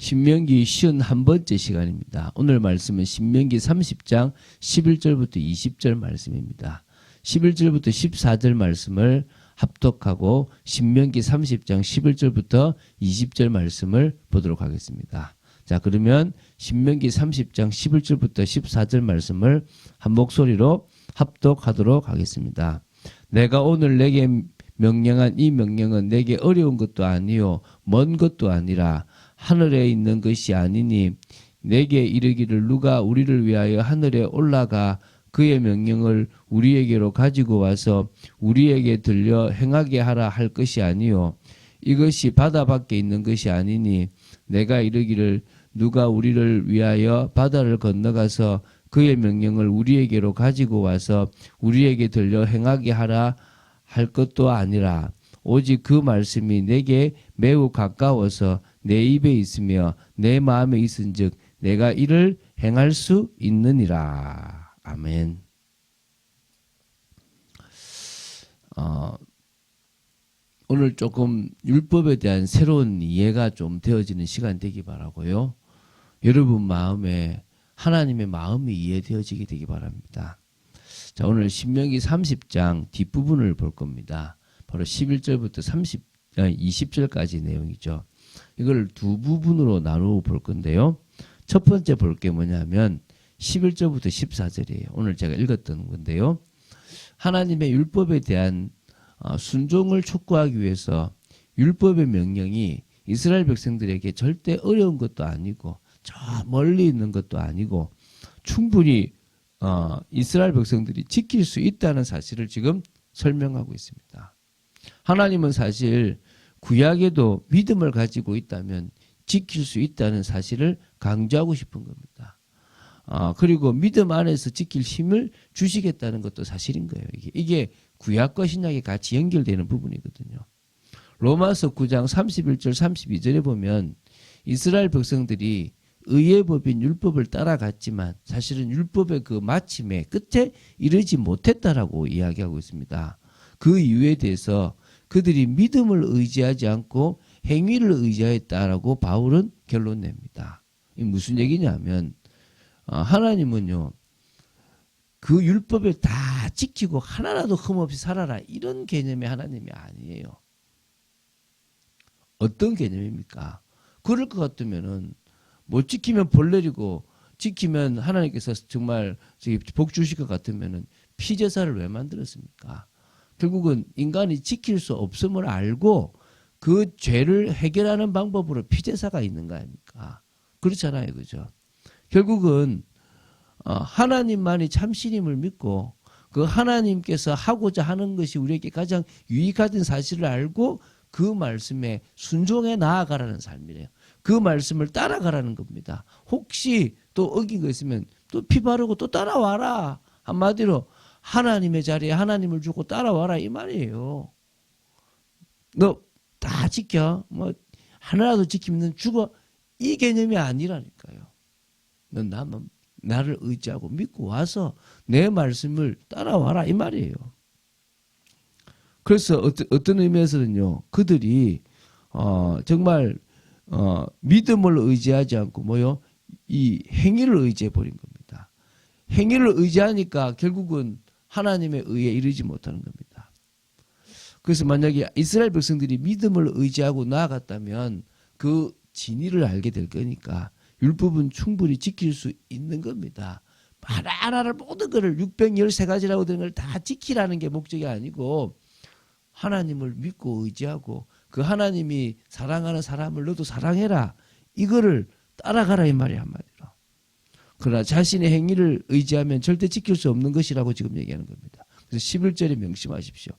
신명기 51번째 시간입니다. 오늘 말씀은 신명기 30장 11절부터 20절 말씀입니다. 11절부터 14절 말씀을 합독하고 신명기 30장 11절부터 20절 말씀을 보도록 하겠습니다. 자, 그러면 신명기 30장 11절부터 14절 말씀을 한 목소리로 합독하도록 하겠습니다. 내가 오늘 내게 명령한 이 명령은 내게 어려운 것도 아니요 먼 것도 아니라 하늘에 있는 것이 아니니 내게 이르기를 누가 우리를 위하여 하늘에 올라가 그의 명령을 우리에게로 가지고 와서 우리에게 들려 행하게 하라 할 것이 아니요 이것이 바다 밖에 있는 것이 아니니 내가 이르기를 누가 우리를 위하여 바다를 건너가서 그의 명령을 우리에게로 가지고 와서 우리에게 들려 행하게 하라 할 것도 아니라 오직 그 말씀이 내게 매우 가까워서 내 입에 있으며 내 마음에 있은즉 내가 이를 행할 수 있느니라. 아멘. 오늘 조금 율법에 대한 새로운 이해가 좀 되어지는 시간 되기 바라고요. 여러분 마음에 하나님의 마음이 이해되어지게 되기 바랍니다. 자, 오늘 신명기 30장 뒷부분을 볼 겁니다. 바로 11절부터 20절까지 내용이죠. 이걸 두 부분으로 나누어 볼 건데요. 첫 번째 볼 게 뭐냐면 11절부터 14절이에요. 오늘 제가 읽었던 건데요. 하나님의 율법에 대한 순종을 촉구하기 위해서 율법의 명령이 이스라엘 백성들에게 절대 어려운 것도 아니고 저 멀리 있는 것도 아니고 충분히 이스라엘 백성들이 지킬 수 있다는 사실을 지금 설명하고 있습니다. 하나님은 사실 구약에도 믿음을 가지고 있다면 지킬 수 있다는 사실을 강조하고 싶은 겁니다. 그리고 믿음 안에서 지킬 힘을 주시겠다는 것도 사실인 거예요. 이게 구약과 신약이 같이 연결되는 부분이거든요. 로마서 9장 31절 32절에 보면 이스라엘 백성들이 의의 법인 율법을 따라갔지만 사실은 율법의 그 마침에 끝에 이르지 못했다라고 이야기하고 있습니다. 그 이유에 대해서 그들이 믿음을 의지하지 않고 행위를 의지했다라고 바울은 결론 냅니다. 이게 무슨 얘기냐면 하나님은요 그 율법을 다 지키고 하나라도 흠없이 살아라 이런 개념의 하나님이 아니에요. 어떤 개념입니까? 그럴 것 같으면은 못 지키면 벌 내리고 지키면 하나님께서 정말 복 주실 것 같으면은 피제사를 왜 만들었습니까? 결국은 인간이 지킬 수 없음을 알고 그 죄를 해결하는 방법으로 피제사가 있는 거 아닙니까? 그렇잖아요. 그죠? 결국은 하나님만이 참신임을 믿고 그 하나님께서 하고자 하는 것이 우리에게 가장 유익하던 사실을 알고 그 말씀에 순종해 나아가라는 삶이래요. 그 말씀을 따라가라는 겁니다. 혹시 또 어긴 거 있으면 또 피 바르고 또 따라와라. 한마디로 하나님의 자리에 하나님을 주고 따라와라 이 말이에요. 너 다 지켜. 뭐 하나라도 지키면 죽어. 이 개념이 아니라니까요. 넌 나를 의지하고 믿고 와서 내 말씀을 따라와라 이 말이에요. 그래서 어떤 의미에서는요. 그들이 정말 믿음을 의지하지 않고 이 행위를 의지해 버린 겁니다. 행위를 의지하니까 결국은 하나님의 의에 이르지 못하는 겁니다. 그래서 만약에 이스라엘 백성들이 믿음을 의지하고 나아갔다면 그 진리를 알게 될 거니까 율법은 충분히 지킬 수 있는 겁니다. 하나하나를 모든 것을 613가지라고 되는 걸 다 지키라는 게 목적이 아니고 하나님을 믿고 의지하고 그 하나님이 사랑하는 사람을 너도 사랑해라. 이거를 따라가라 이 말이야 한마디로. 그러나 자신의 행위를 의지하면 절대 지킬 수 없는 것이라고 지금 얘기하는 겁니다. 그래서 11절에 명심하십시오.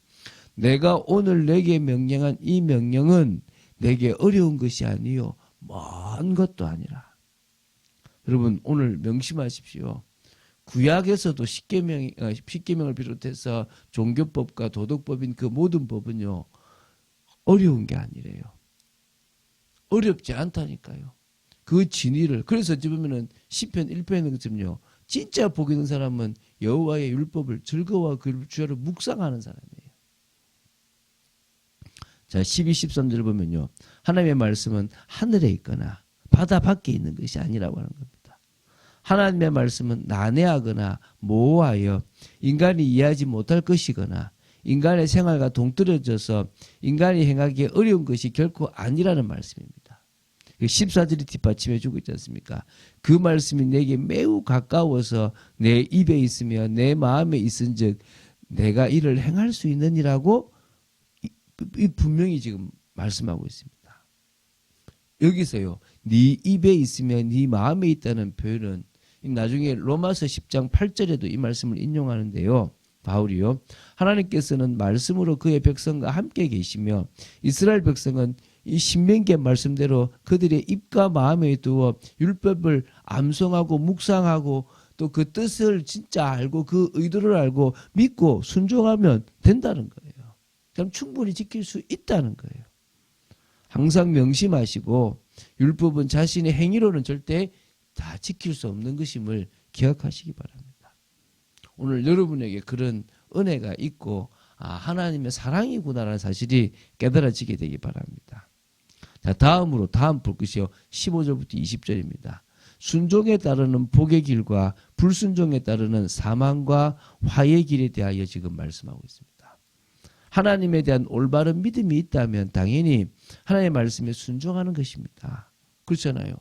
내가 오늘 내게 명령한 이 명령은 내게 어려운 것이 아니요 먼 것도 아니라. 여러분 오늘 명심하십시오. 구약에서도 십계명을 비롯해서 종교법과 도덕법인 그 모든 법은요 어려운 게 아니래요. 어렵지 않다니까요. 그 진리를 그래서 어찌 보면은 시편 1편에 것처럼요. 진짜 복 있는 사람은 여호와의 율법을 즐거워 그 주야로 묵상하는 사람이에요. 자 12, 13절 보면요. 하나님의 말씀은 하늘에 있거나 바다 밖에 있는 것이 아니라고 하는 겁니다. 하나님의 말씀은 난해하거나 모호하여 인간이 이해하지 못할 것이거나 인간의 생활과 동떨어져서 인간이 행하기 어려운 것이 결코 아니라는 말씀입니다. 14절이 뒷받침해 주고 있지 않습니까? 그 말씀이 내게 매우 가까워서 내 입에 있으며 내 마음에 있은즉 내가 이를 행할 수 있느니라고 분명히 지금 말씀하고 있습니다. 여기서요, 네 입에 있으며 네 마음에 있다는 표현은 나중에 로마서 10장 8절에도 이 말씀을 인용하는데요. 바울이요, 하나님께서는 말씀으로 그의 백성과 함께 계시며 이스라엘 백성은 이 신명기의 말씀대로 그들의 입과 마음에 두어 율법을 암송하고 묵상하고 또 그 뜻을 진짜 알고 그 의도를 알고 믿고 순종하면 된다는 거예요. 그럼 충분히 지킬 수 있다는 거예요. 항상 명심하시고 율법은 자신의 행위로는 절대 다 지킬 수 없는 것임을 기억하시기 바랍니다. 오늘 여러분에게 그런 은혜가 있고 하나님의 사랑이구나라는 사실이 깨달아지게 되기 바랍니다. 자, 다음으로 다음 볼 것이요 15절부터 20절입니다. 순종에 따르는 복의 길과 불순종에 따르는 사망과 화의 길에 대하여 지금 말씀하고 있습니다. 하나님에 대한 올바른 믿음이 있다면 당연히 하나님의 말씀에 순종하는 것입니다. 그렇잖아요.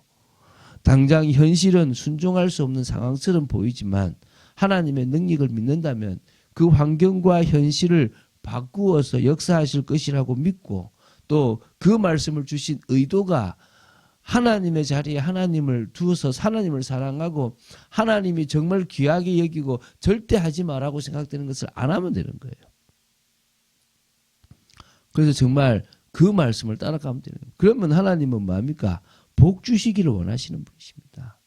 당장 현실은 순종할 수 없는 상황처럼 보이지만 하나님의 능력을 믿는다면 그 환경과 현실을 바꾸어서 역사하실 것이라고 믿고 또 그 말씀을 주신 의도가 하나님의 자리에 하나님을 두어서 하나님을 사랑하고 하나님이 정말 귀하게 여기고 절대 하지 말라고 생각되는 것을 안 하면 되는 거예요. 그래서 정말 그 말씀을 따라가면 되는 거예요. 그러면 하나님은 뭐합니까? 복 주시기를 원하시는 분이십니다.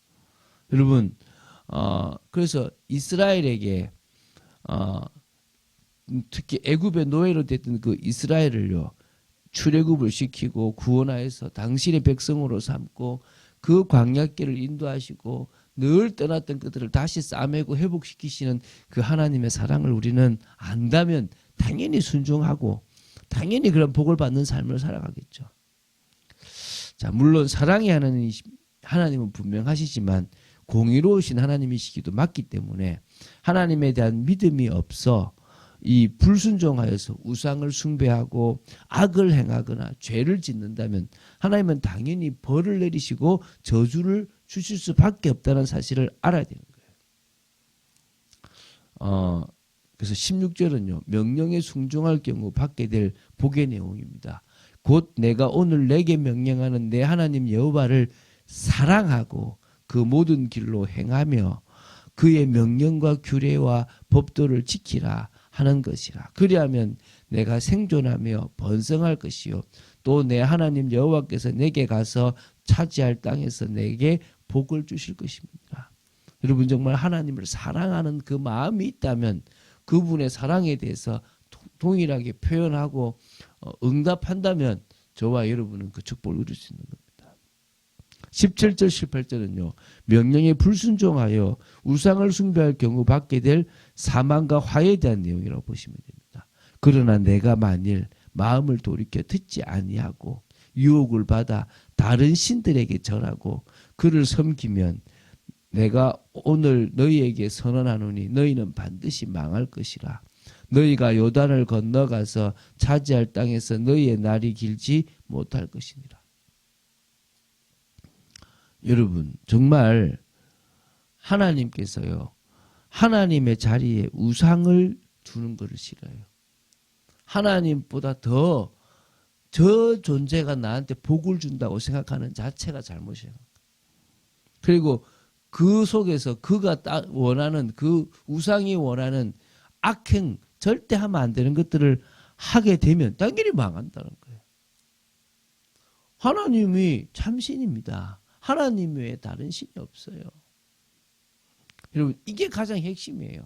여러분, 그래서 이스라엘에게 특히 애굽의 노예로 됐던 그 이스라엘을요, 출애굽을 시키고 구원하여서 당신의 백성으로 삼고 그 광야길을 인도하시고 늘 떠났던 그들을 다시 싸매고 회복시키시는 그 하나님의 사랑을 우리는 안다면 당연히 순종하고 당연히 그런 복을 받는 삶을 살아가겠죠. 자, 물론 사랑의 하나님은 분명하시지만 공의로우신 하나님이시기도 맞기 때문에 하나님에 대한 믿음이 없어 이 불순종하여서 우상을 숭배하고 악을 행하거나 죄를 짓는다면 하나님은 당연히 벌을 내리시고 저주를 주실 수밖에 없다는 사실을 알아야 되는 거예요. 그래서 16절은요. 명령에 순종할 경우 받게 될 복의 내용입니다. 곧 내가 오늘 내게 명령하는 내 하나님 여호와를 사랑하고 그 모든 길로 행하며 그의 명령과 규례와 법도를 지키라 하는 것이라. 그리하면 내가 생존하며 번성할 것이요 또 내 하나님 여호와께서 내게 가서 차지할 땅에서 내게 복을 주실 것입니다. 여러분 정말 하나님을 사랑하는 그 마음이 있다면 그분의 사랑에 대해서 동일하게 표현하고 응답한다면 저와 여러분은 그 축복을 누릴 수 있는 겁니다. 17절 18절은요. 명령에 불순종하여 우상을 숭배할 경우 받게 될 사망과 화에 대한 내용이라고 보시면 됩니다. 그러나 내가 만일 마음을 돌이켜 듣지 아니하고 유혹을 받아 다른 신들에게 절하고 그를 섬기면 내가 오늘 너희에게 선언하노니 너희는 반드시 망할 것이라. 너희가 요단을 건너가서 차지할 땅에서 너희의 날이 길지 못할 것이니라. 여러분 정말 하나님께서요 하나님의 자리에 우상을 두는 것을 싫어요. 하나님보다 더 저 존재가 나한테 복을 준다고 생각하는 자체가 잘못이에요. 그리고 그 속에서 그가 원하는 그 우상이 원하는 악행 절대 하면 안 되는 것들을 하게 되면 당연히 망한다는 거예요. 하나님이 참신입니다. 하나님 외에 다른 신이 없어요. 여러분 이게 가장 핵심이에요.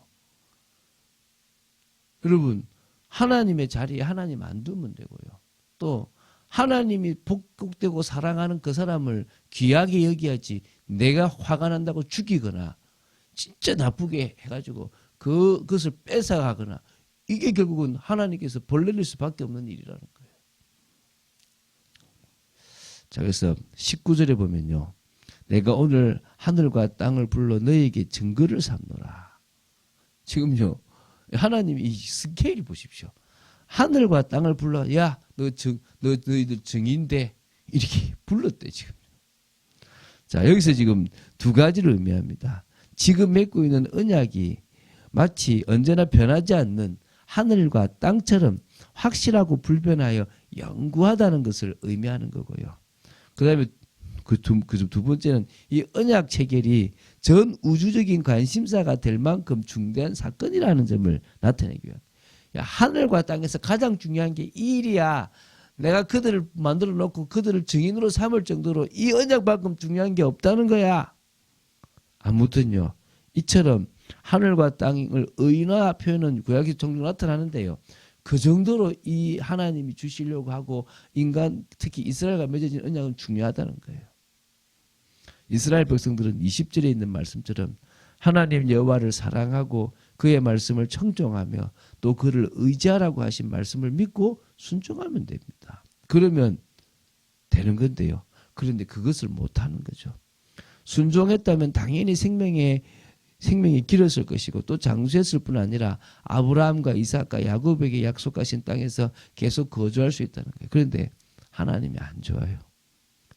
여러분 하나님의 자리에 하나님 안 두면 되고요. 또 하나님이 복되고 사랑하는 그 사람을 귀하게 여기야지 내가 화가 난다고 죽이거나 진짜 나쁘게 해가지고 그것을 뺏어가거나 이게 결국은 하나님께서 벌 내릴 수밖에 없는 일이라는 거예요. 자, 그래서 19절에 보면요. 내가 오늘 하늘과 땅을 불러 너에게 증거를 삼노라. 지금요, 하나님이 이 스케일 보십시오. 하늘과 땅을 불러, 야, 너희들 증인돼. 이렇게 불렀대, 지금. 자, 여기서 지금 두 가지를 의미합니다. 지금 맺고 있는 언약이 마치 언제나 변하지 않는 하늘과 땅처럼 확실하고 불변하여 영구하다는 것을 의미하는 거고요. 그 다음에 그 두 번째는 이 언약 체결이 전 우주적인 관심사가 될 만큼 중대한 사건이라는 점을 나타내기 위한. 하늘과 땅에서 가장 중요한 게 이 일이야. 내가 그들을 만들어 놓고 그들을 증인으로 삼을 정도로 이 언약만큼 중요한 게 없다는 거야. 아무튼요, 이처럼 하늘과 땅을 의인화 표현은 구약에서 종종 나타나는데요. 그 정도로 이 하나님이 주시려고 하고 인간, 특히 이스라엘과 맺어진 언약은 중요하다는 거예요. 이스라엘 백성들은 20절에 있는 말씀처럼 하나님 여호와를 사랑하고 그의 말씀을 청종하며 또 그를 의지하라고 하신 말씀을 믿고 순종하면 됩니다. 그러면 되는 건데요. 그런데 그것을 못하는 거죠. 순종했다면 당연히 생명이 길었을 것이고 또 장수했을 뿐 아니라 아브라함과 이삭과 야곱에게 약속하신 땅에서 계속 거주할 수 있다는 거예요. 그런데 하나님이 안 좋아요.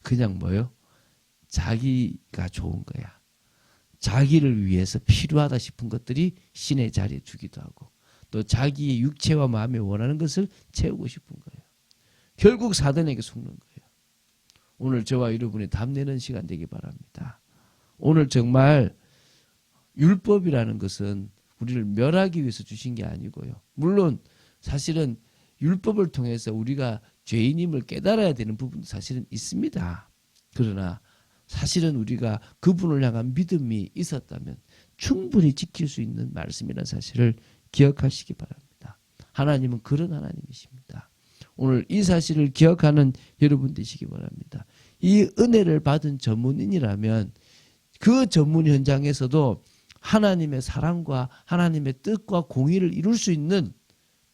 그냥 뭐요? 자기가 좋은 거야. 자기를 위해서 필요하다 싶은 것들이 신의 자리에 주기도 하고 또 자기의 육체와 마음이 원하는 것을 채우고 싶은 거예요. 결국 사단에게 속는 거예요. 오늘 저와 여러분이 답내는 시간 되기 바랍니다. 오늘 정말 율법이라는 것은 우리를 멸하기 위해서 주신 게 아니고요. 물론 사실은 율법을 통해서 우리가 죄인임을 깨달아야 되는 부분도 사실은 있습니다. 그러나 사실은 우리가 그분을 향한 믿음이 있었다면 충분히 지킬 수 있는 말씀이라는 사실을 기억하시기 바랍니다. 하나님은 그런 하나님이십니다. 오늘 이 사실을 기억하는 여러분 되시기 바랍니다. 이 은혜를 받은 전문인이라면 그 전문 현장에서도 하나님의 사랑과 하나님의 뜻과 공의를 이룰 수 있는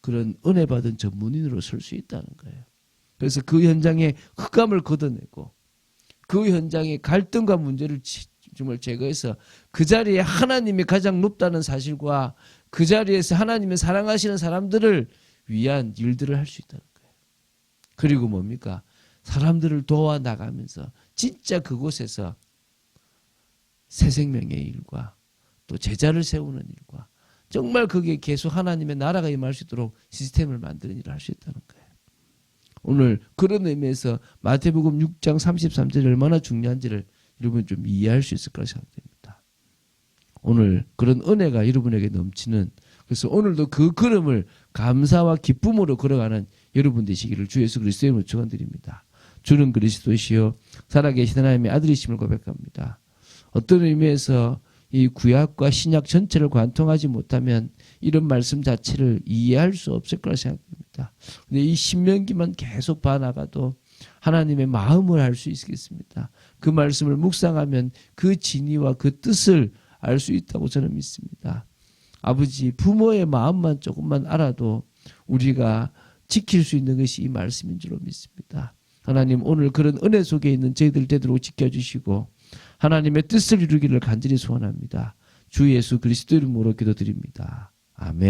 그런 은혜 받은 전문인으로 설 수 있다는 거예요. 그래서 그 현장에 흑암을 걷어내고 그 현장의 갈등과 문제를 정말 제거해서 그 자리에 하나님이 가장 높다는 사실과 그 자리에서 하나님의 사랑하시는 사람들을 위한 일들을 할 수 있다는 거예요. 그리고 뭡니까? 사람들을 도와 나가면서 진짜 그곳에서 새 생명의 일과 또 제자를 세우는 일과 정말 그게 계속 하나님의 나라가 임할 수 있도록 시스템을 만드는 일을 할 수 있다는 거예요. 오늘 그런 의미에서 마태복음 6장 33절이 얼마나 중요한지를 여러분이 좀 이해할 수 있을 거라 생각됩니다. 오늘 그런 은혜가 여러분에게 넘치는, 그래서 오늘도 그 걸음을 감사와 기쁨으로 걸어가는 여러분 되시기를 주 예수 그리스도의 이름으로 축원드립니다. 주는 그리스도시요 살아계신 하나님의 아들이심을 고백합니다. 어떤 의미에서 이 구약과 신약 전체를 관통하지 못하면 이런 말씀 자체를 이해할 수 없을 거라 생각합니다. 근데 이 신명기만 계속 봐나가도 하나님의 마음을 알 수 있겠습니다. 그 말씀을 묵상하면 그 진의와 그 뜻을 알 수 있다고 저는 믿습니다. 아버지, 부모의 마음만 조금만 알아도 우리가 지킬 수 있는 것이 이 말씀인 줄로 믿습니다. 하나님, 오늘 그런 은혜 속에 있는 저희들 되도록 지켜주시고 하나님의 뜻을 이루기를 간절히 소원합니다. 주 예수 그리스도 이름으로 기도드립니다. 아멘.